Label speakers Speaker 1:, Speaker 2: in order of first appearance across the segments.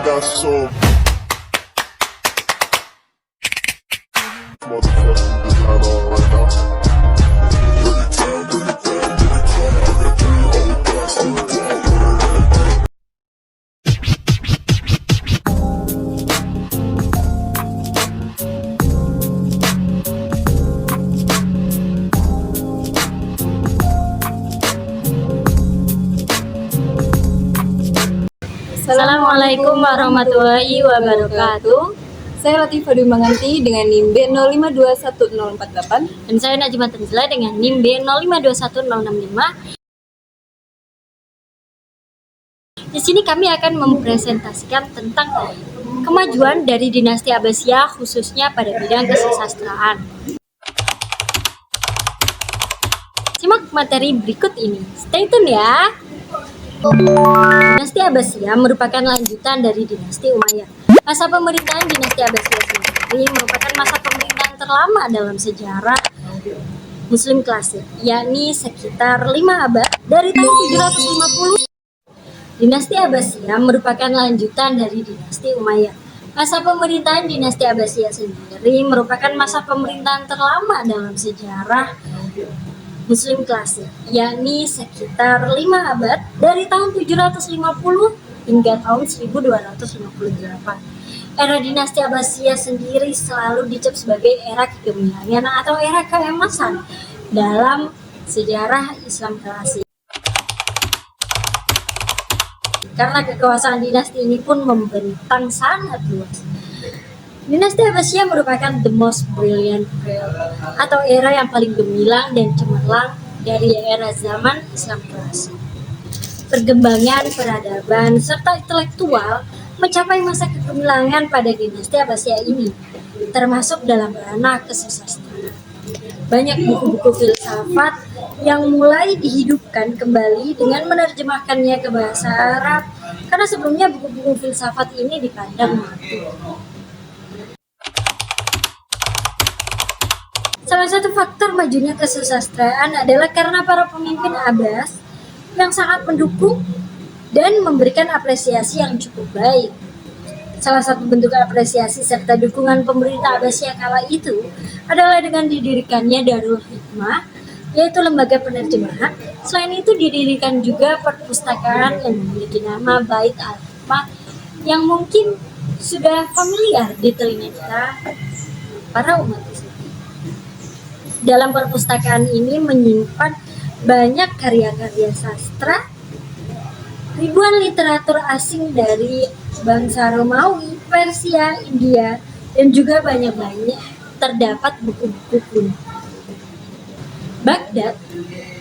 Speaker 1: got so motherfucking design on right now. Bring it down, bring it down, bring it down. I got the whole class on the wall.
Speaker 2: Assalamualaikum warahmatullahi wabarakatuh.
Speaker 3: Saya Latifah Dumanganti dengan NIM B05211048.
Speaker 2: Dan saya Najma Tanzila dengan NIM B05211065. Di sini kami akan mempresentasikan tentang kemajuan dari dinasti Abbasiyah khususnya pada bidang kesusastraan. Simak materi berikut ini. Stay tune ya. Dinasti Abbasiyah merupakan lanjutan dari dinasti Umayyah. Masa pemerintahan dinasti Abbasiyah sendiri merupakan masa pemerintahan terlama dalam sejarah Muslim klasik, yakni sekitar 5 abad dari tahun 750. Dinasti Abbasiyah merupakan lanjutan dari dinasti Umayyah. Masa pemerintahan dinasti Abbasiyah sendiri merupakan masa pemerintahan terlama dalam sejarah Muslim klasik, yakni sekitar 5 abad dari tahun 750 hingga tahun 1258. Era dinasti Abbasiyah sendiri selalu dicap sebagai era kegemilangan atau era keemasan dalam sejarah Islam klasik. Karena kekuasaan dinasti ini pun membentang sangat luas. Dinasti Abbasiyah merupakan the most brilliant period atau era yang paling gemilang dan cemerlang dari era zaman Islam klasik. Perkembangan peradaban serta intelektual mencapai masa kegemilangan pada dinasti Abbasiyah ini, termasuk dalam ranah kesusastraan. Banyak buku-buku filsafat yang mulai dihidupkan kembali dengan menerjemahkannya ke bahasa Arab, karena sebelumnya buku-buku filsafat ini dipandang mati. Salah satu faktor majunya kesusastraan adalah karena para pemimpin Abbas yang sangat mendukung dan memberikan apresiasi yang cukup baik. Salah satu bentuk apresiasi serta dukungan pemerintah Abbasiyah kala itu adalah dengan didirikannya Darul Hikmah, yaitu lembaga penerjemahan. Selain itu didirikan juga perpustakaan yang memiliki nama Bait Al-Hikmah yang mungkin sudah familiar di telinga kita para umat Islam. Dalam perpustakaan ini menyimpan banyak karya-karya sastra, ribuan literatur asing dari bangsa Romawi, Persia, India, dan juga banyak-banyak terdapat buku-buku kuno. Baghdad,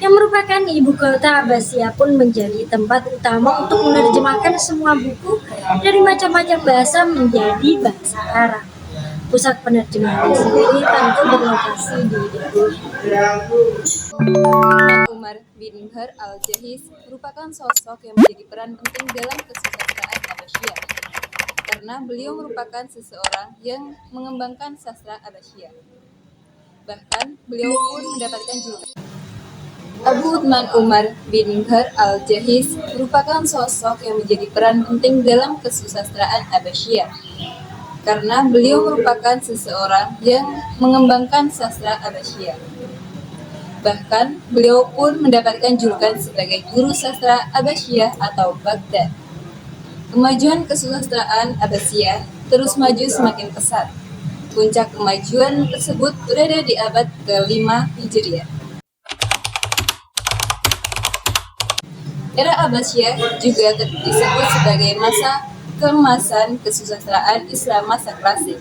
Speaker 2: yang merupakan ibu kota Abbasiyah pun menjadi tempat utama untuk menerjemahkan semua buku dari macam-macam bahasa menjadi bahasa Arab. Pusat penerjemahan sendiri tentu berlokasi di Darul Hikmah.
Speaker 3: Umar bin Har al-Jahiz merupakan sosok yang menjadi peran penting dalam kesusastraan Abbasiyah, karena beliau merupakan seseorang yang mengembangkan sastra Abbasiyah. Bahkan beliau pun mendapatkan julukan. Abu Uthman Umar bin Har al-Jahiz merupakan sosok yang menjadi peran penting dalam kesusastraan Abbasiyah, karena beliau merupakan seseorang yang mengembangkan sastra Abbasiyah. Bahkan beliau pun mendapatkan julukan sebagai guru sastra Abbasiyah atau Baghdad. Kemajuan kesusastraan Abbasiyah terus maju semakin pesat. Puncak kemajuan tersebut berada di abad ke-5 Hijriah. Era Abbasiyah juga disebut sebagai masa keemasan kesusastraan Islam masa klasik.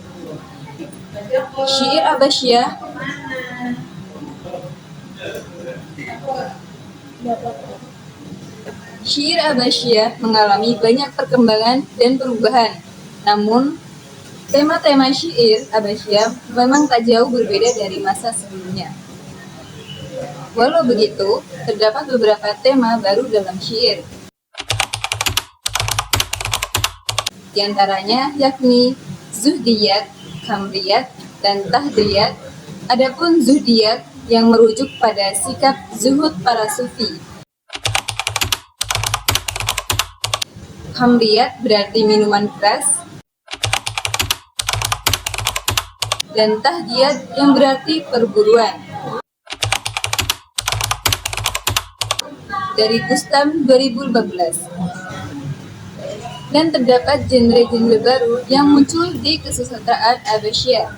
Speaker 3: Syair Abbasiyah mengalami banyak perkembangan dan perubahan. Namun, tema-tema syair Abbasiyah memang tak jauh berbeda dari masa sebelumnya. Walau begitu, terdapat beberapa tema baru dalam syair. Di antaranya yakni Zuhdiyat, Kamriyat, dan Tahdiyat. Adapun Zuhdiyat yang merujuk pada sikap zuhud para sufi. Hamriyat berarti minuman keras, dan tahdiyat yang berarti perburuan. Dari Kustam 2015. Dan terdapat genre-genre baru yang muncul di kesusastraan Abbasiyah,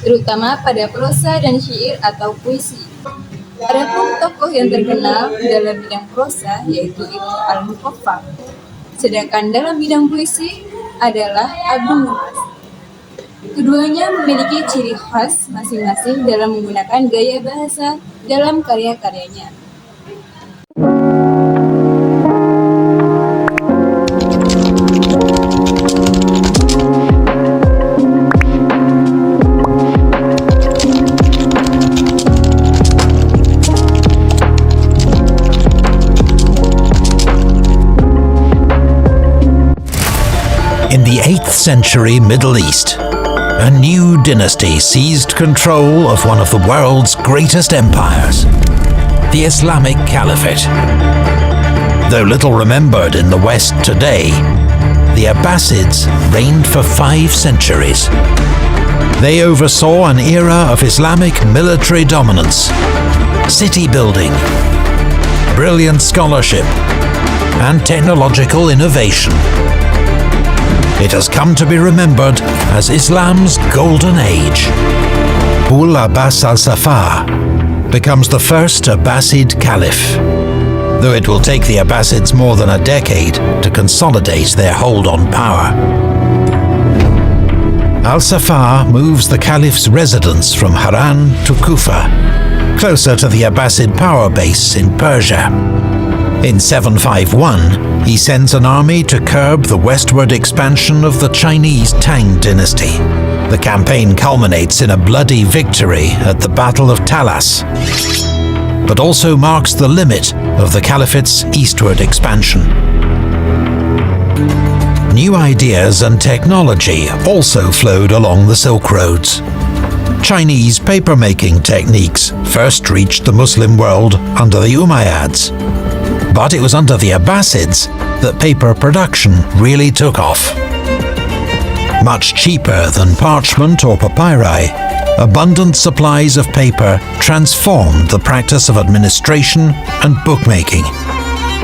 Speaker 3: terutama pada prosa dan syair atau puisi. Adapun tokoh yang terkenal dalam bidang prosa yaitu Ibnu Al-Muqaffaq, sedangkan dalam bidang puisi adalah Abdul Nuwas. Keduanya memiliki ciri khas masing-masing dalam menggunakan gaya bahasa dalam karya-karyanya.
Speaker 4: In the 8th century Middle East, a new dynasty seized control of one of the world's greatest empires, the Islamic Caliphate. Though little remembered in the West today, the Abbasids reigned for 5 centuries. They oversaw an era of Islamic military dominance, city building, brilliant scholarship, and technological innovation. It has come to be remembered as Islam's golden age. Abu Abbas al-Safar becomes the first Abbasid Caliph, though it will take the Abbasids more than a decade to consolidate their hold on power. Al-Safar moves the Caliph's residence from Haran to Kufa, closer to the Abbasid power base in Persia. In 751, he sends an army to curb the westward expansion of the Chinese Tang dynasty. The campaign culminates in a bloody victory at the Battle of Talas, but also marks the limit of the Caliphate's eastward expansion. New ideas and technology also flowed along the Silk Roads. Chinese papermaking techniques first reached the Muslim world under the Umayyads, but it was under the Abbasids that paper production really took off. Much cheaper than parchment or papyri, abundant supplies of paper transformed the practice of administration and bookmaking,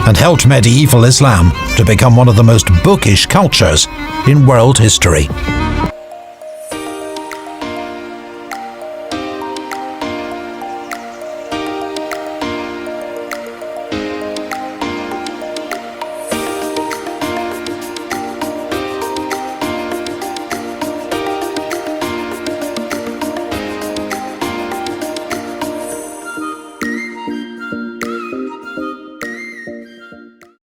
Speaker 4: and helped medieval Islam to become one of the most bookish cultures in world history.